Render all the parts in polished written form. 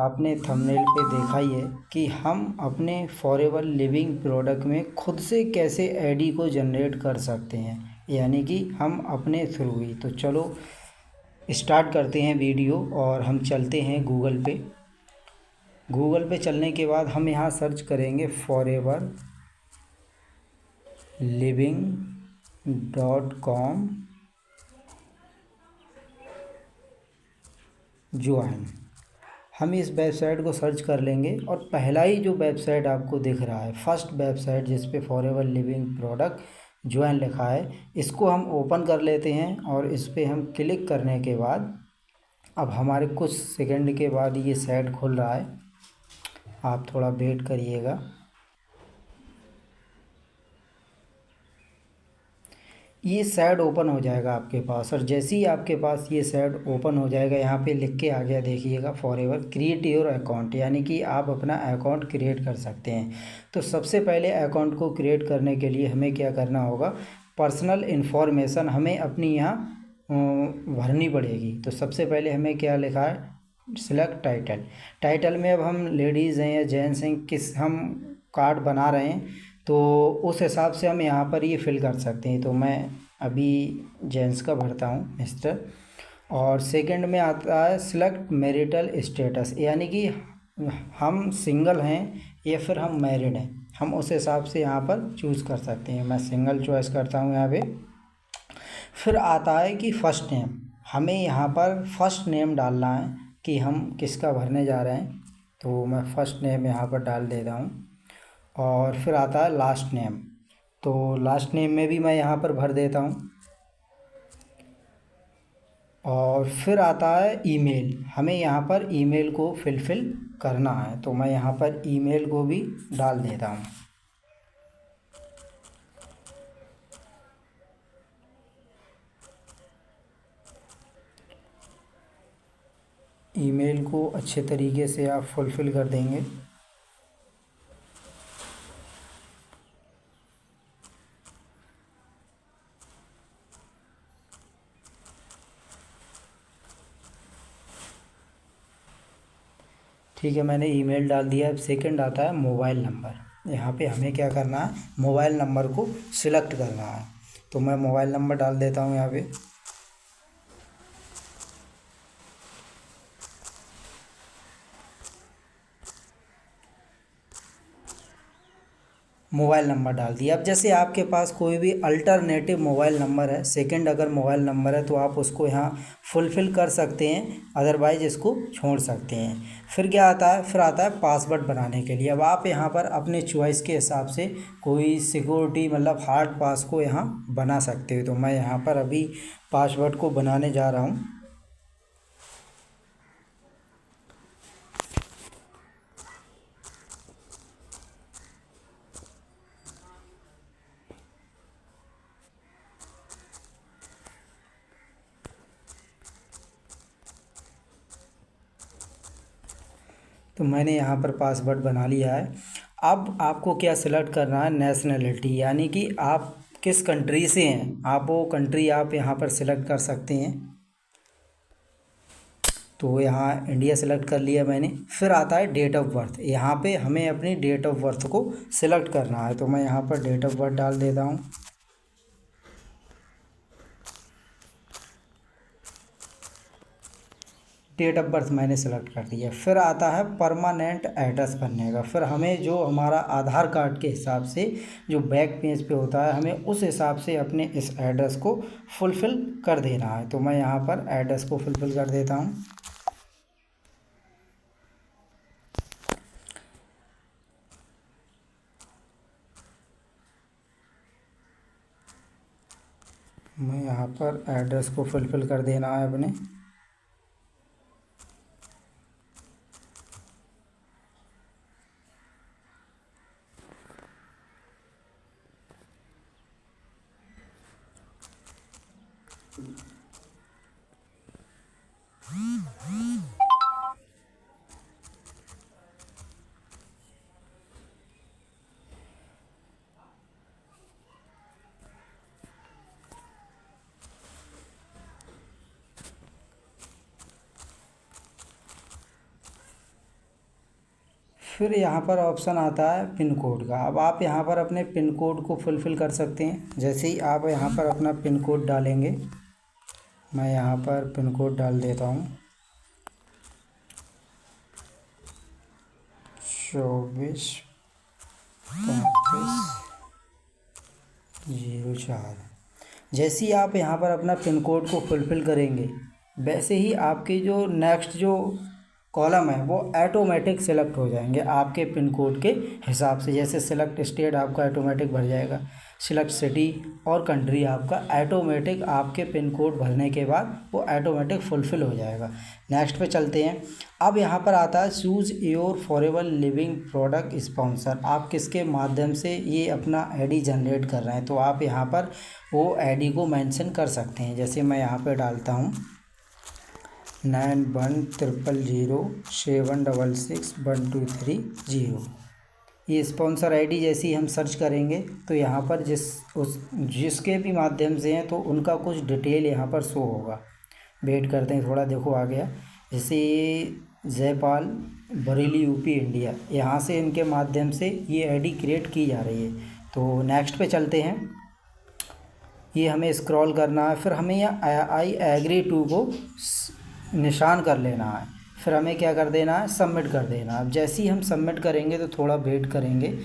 आपने थंबनेल पे देखा ही है कि हम अपने फॉरएवर लिविंग प्रोडक्ट में खुद से कैसे आईडी को जनरेट कर सकते हैं, यानी कि हम अपने थ्रू ही। तो चलो स्टार्ट करते हैं वीडियो और हम चलते हैं गूगल पे। गूगल पे चलने के बाद हम यहाँ सर्च करेंगे foreverliving.com ज्वाइन। हम इस वेबसाइट को सर्च कर लेंगे और पहला ही जो वेबसाइट आपको दिख रहा है, फर्स्ट वेबसाइट जिस पे फॉरएवर लिविंग प्रोडक्ट ज्वाइन लिखा है, इसको हम ओपन कर लेते हैं। और इस पे हम क्लिक करने के बाद अब हमारे कुछ सेकंड के बाद ये साइट खुल रहा है। आप थोड़ा वेट करिएगा। ये साइट ओपन हो जाएगा आपके पास, और जैसे ही आपके पास ये साइट ओपन हो जाएगा, यहाँ पे लिख के आ गया देखिएगा फॉरएवर क्रिएट योर अकाउंट, यानी कि आप अपना अकाउंट क्रिएट कर सकते हैं। तो सबसे पहले अकाउंट को क्रिएट करने के लिए हमें क्या करना होगा, पर्सनल इन्फॉर्मेशन हमें अपनी यहाँ भरनी पड़ेगी। तो सबसे पहले हमें क्या लिखा है, सिलेक्ट टाइटल। टाइटल में अब हम लेडीज़ हैं या जेंट्स हैं, किस हम कार्ड बना रहे हैं, तो उस हिसाब से हम यहाँ पर ये फिल कर सकते हैं। तो मैं अभी जेंट्स का भरता हूँ, मिस्टर। और सेकंड में आता है सिलेक्ट मैरिटल स्टेटस, यानी कि हम सिंगल हैं या फिर हम मैरिड हैं, हम उस हिसाब से यहाँ पर चूज़ कर सकते हैं। मैं सिंगल चॉइस करता हूँ यहाँ पे। फिर आता है कि फ़र्स्ट नेम, हमें यहाँ पर फर्स्ट नेम डालना है कि हम किसका भरने जा रहे हैं। तो मैं फ़र्स्ट नेम यहाँ पर डाल देता हूँ। और फिर आता है लास्ट नेम, तो लास्ट नेम में भी मैं यहाँ पर भर देता हूँ। और फिर आता है ईमेल, हमें यहाँ पर ईमेल को फिल करना है, तो मैं यहाँ पर ईमेल को भी डाल देता हूँ। ईमेल को अच्छे तरीके से आप फुलफ़िल कर देंगे। ठीक है, मैंने ईमेल डाल दिया। अब सेकंड आता है मोबाइल नंबर। यहाँ पे हमें क्या करना है, मोबाइल नंबर को सिलेक्ट करना है। तो मैं मोबाइल नंबर डाल देता हूँ यहाँ पे। मोबाइल नंबर डाल दिया। अब जैसे आपके पास कोई भी अल्टरनेटिव मोबाइल नंबर है, सेकंड अगर मोबाइल नंबर है, तो आप उसको यहाँ फुलफ़िल कर सकते हैं, अदरवाइज़ इसको छोड़ सकते हैं। फिर क्या आता है, फिर आता है पासवर्ड बनाने के लिए। अब आप यहाँ पर अपने चॉइस के हिसाब से कोई सिक्योरिटी मतलब हार्ड पास को यहाँ बना सकते हो। तो मैं यहाँ पर अभी पासवर्ड को बनाने जा रहा हूँ। तो मैंने यहाँ पर पासवर्ड बना लिया है। अब आपको क्या सिलेक्ट करना है, नेशनलिटी, यानी कि आप किस कंट्री से हैं, आप वो कंट्री आप यहाँ पर सिलेक्ट कर सकते हैं। तो यहाँ इंडिया सेलेक्ट कर लिया मैंने। फिर आता है डेट ऑफ बर्थ, यहाँ पे हमें अपनी डेट ऑफ बर्थ को सिलेक्ट करना है। तो मैं यहाँ पर डेट ऑफ बर्थ डाल देता हूँ। डेट ऑफ बर्थ मैंने सेलेक्ट कर दिया। फिर आता है परमानेंट एड्रेस भरने का। फिर हमें जो हमारा आधार कार्ड के हिसाब से जो बैक पेज पे होता है, हमें उस हिसाब से अपने इस एड्रेस को फुलफ़िल कर देना है। तो मैं यहाँ पर एड्रेस को फुलफ़िल कर देता हूँ। मैं यहाँ पर एड्रेस को फुलफ़िल कर देना है अपने। फिर यहाँ पर ऑप्शन आता है पिन कोड का। अब आप यहाँ पर अपने पिन कोड को फुलफ़िल कर सकते हैं। जैसे ही आप यहाँ पर अपना पिन कोड डालेंगे, मैं यहाँ पर पिन कोड डाल देता हूँ 243504। जैसे ही आप यहाँ पर अपना पिन कोड को फुलफ़िल करेंगे, वैसे ही आपके जो नेक्स्ट जो कॉलम है वो ऑटोमेटिक सेलेक्ट हो जाएंगे आपके पिन कोड के हिसाब से। जैसे सिलेक्ट स्टेट आपका ऑटोमेटिक भर जाएगा, सिलेक्ट सिटी और कंट्री आपका ऑटोमेटिक आपके पिन कोड भरने के बाद वो ऑटोमेटिक फुलफ़िल हो जाएगा। नेक्स्ट पे चलते हैं। अब यहाँ पर आता है choose your forever living product sponsor. आप किसके माध्यम से ये अपना आईडी जनरेट कर रहे हैं, तो आप यहाँ पर वो आईडी को मेंशन कर सकते हैं। जैसे मैं यहाँ पे डालता हूँ 910007661230। ये स्पॉन्सर आईडी जैसे ही हम सर्च करेंगे तो यहाँ पर जिसके भी माध्यम से हैं तो उनका कुछ डिटेल यहाँ पर शो होगा। वेट करते हैं थोड़ा, देखो आ गया। जैसे ये जयपाल बरेली यूपी इंडिया, यहाँ से इनके माध्यम से ये आईडी क्रिएट की जा रही है। तो नेक्स्ट पे चलते हैं। ये हमें स्क्रॉल करना है, फिर हमें यहाँ आई एग्री टू को निशान कर लेना है, फिर हमें क्या कर देना है, सबमिट कर देना है। अब जैसे ही हम सबमिट करेंगे तो थोड़ा वेट करेंगे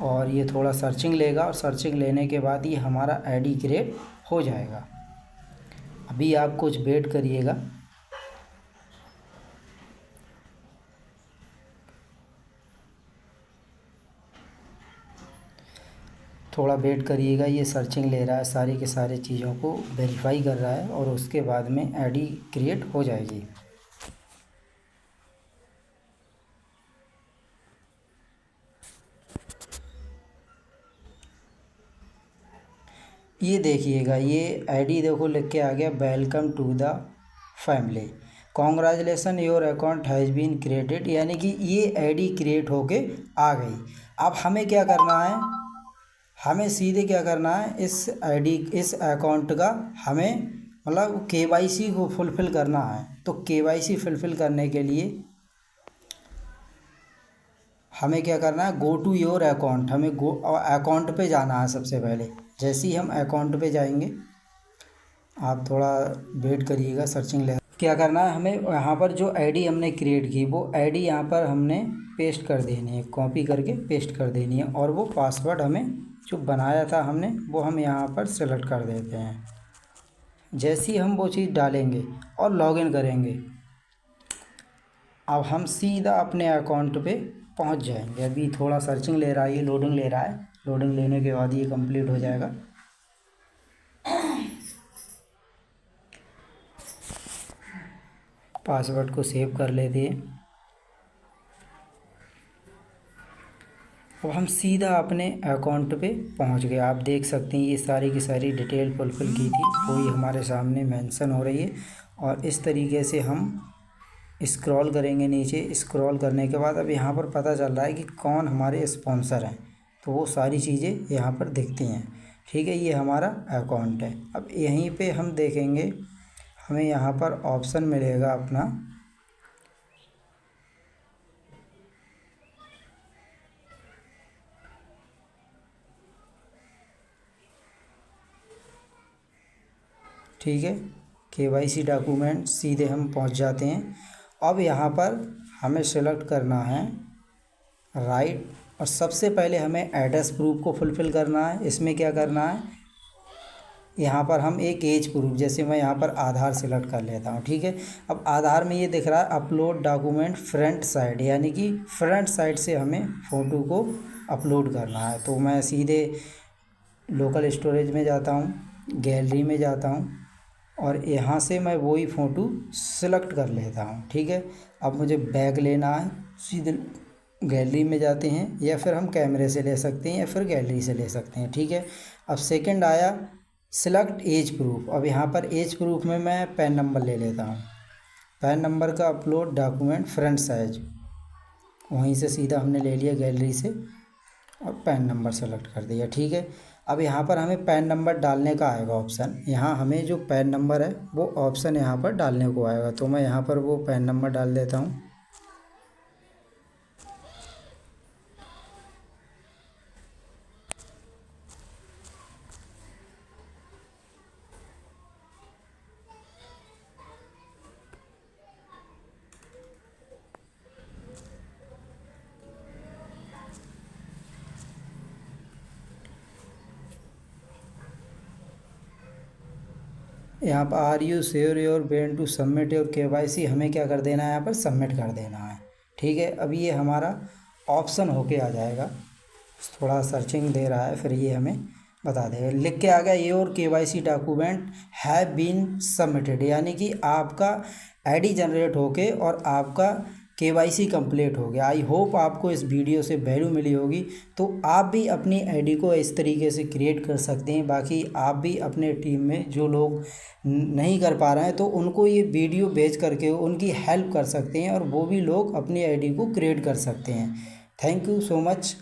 और ये थोड़ा सर्चिंग लेगा, और सर्चिंग लेने के बाद ये हमारा आईडी क्रिएट हो जाएगा। अभी आप कुछ वेट करिएगा। थोड़ा वेट करिएगा, ये सर्चिंग ले रहा है, सारी के सारी चीज़ों को वेरीफाई कर रहा है और उसके बाद में आईडी क्रिएट हो जाएगी। ये देखिएगा, ये आईडी देखो लिख के आ गया, welcome to the family, congratulation your account has been created. यानी कि ये आईडी क्रिएट होके आ गई। अब हमें क्या करना है, हमें सीधे क्या करना है, इस आईडी इस अकाउंट का हमें मतलब केवाईसी को फुलफ़िल करना है। तो केवाईसी फुलफ़िल करने के लिए हमें क्या करना है, गो टू योर अकाउंट, हमें अकाउंट पे जाना है सबसे पहले। जैसे ही हम अकाउंट पे जाएंगे, आप थोड़ा वेट करिएगा, सर्चिंग ले। क्या करना है, हमें यहाँ पर जो आईडी हमने क्रिएट की वो आईडी यहाँ पर हमने पेस्ट कर देनी है, कॉपी करके पेस्ट कर देनी है। और वो पासवर्ड हमें जो बनाया था हमने वो हम यहाँ पर सेलेक्ट कर देते हैं। जैसे ही हम वो चीज़ डालेंगे और लॉगिन करेंगे, अब हम सीधा अपने अकाउंट पे पहुंच जाएंगे। अभी थोड़ा सर्चिंग ले रहा है, ये लोडिंग ले रहा है, लोडिंग लेने के बाद ये कंप्लीट हो जाएगा। पासवर्ड को सेव कर लेते हैं। अब हम सीधा अपने अकाउंट पे पहुंच गए। आप देख सकते हैं ये सारी की सारी डिटेल फुलफ़िल की थी वही हमारे सामने मेंशन हो रही है। और इस तरीके से हम स्क्रॉल करेंगे नीचे, स्क्रॉल करने के बाद अब यहाँ पर पता चल रहा है कि कौन हमारे स्पॉन्सर हैं, तो वो सारी चीज़ें यहाँ पर दिखती हैं। ठीक है, ये हमारा अकाउंट है। अब यहीं पे हम देखेंगे, हमें यहाँ पर ऑप्शन मिलेगा अपना ठीक है, केवाईसी डॉक्यूमेंट, सीधे हम पहुंच जाते हैं। अब यहाँ पर हमें सेलेक्ट करना है राइट, और सबसे पहले हमें एड्रेस प्रूफ को फुलफ़िल करना है। इसमें क्या करना है, यहाँ पर हम एक एज प्रूफ, जैसे मैं यहाँ पर आधार सेलेक्ट कर लेता हूँ। ठीक है, अब आधार में ये दिख रहा है अपलोड डॉक्यूमेंट फ्रंट साइड, यानी कि फ्रंट साइड से हमें फ़ोटो को अपलोड करना है। तो मैं सीधे लोकल स्टोरेज में जाता हूँ, गैलरी में जाता हूँ और यहाँ से मैं वही फ़ोटो सेलेक्ट कर लेता हूँ। ठीक है, अब मुझे बैक लेना है, सीधे गैलरी में जाते हैं, या फिर हम कैमरे से ले सकते हैं या फिर गैलरी से ले सकते हैं। ठीक है, अब सेकंड आया सिलेक्ट एज प्रूफ। अब यहाँ पर एज प्रूफ में मैं पैन नंबर ले लेता हूँ, पैन नंबर का अपलोड डॉक्यूमेंट फ्रंट साइज, वहीं से सीधा हमने ले लिया गैलरी से और पैन नंबर सेलेक्ट कर दिया। ठीक है, अब यहाँ पर हमें पैन नंबर डालने का आएगा ऑप्शन, यहाँ हमें जो पैन नंबर है वो ऑप्शन यहाँ पर डालने को आएगा। तो मैं यहाँ पर वो पैन नंबर डाल देता हूँ। यहाँ पर are you sure your been to submit your KYC, हमें क्या कर देना है, यहाँ पर सबमिट कर देना है। ठीक है, अभी ये हमारा ऑप्शन होके आ जाएगा, थोड़ा सर्चिंग दे रहा है, फिर ये हमें बता देगा। लिख के आ गया your KYC document have been submitted, यानी कि आपका आईडी जनरेट होके और आपका KYC कंप्लीट हो गया। आई होप आपको इस वीडियो से वैल्यू मिली होगी, तो आप भी अपनी आईडी को इस तरीके से क्रिएट कर सकते हैं। बाकी आप भी अपने टीम में जो लोग नहीं कर पा रहे हैं तो उनको ये वीडियो भेज करके उनकी हेल्प कर सकते हैं और वो भी लोग अपनी आईडी को क्रिएट कर सकते हैं। Thank you so much.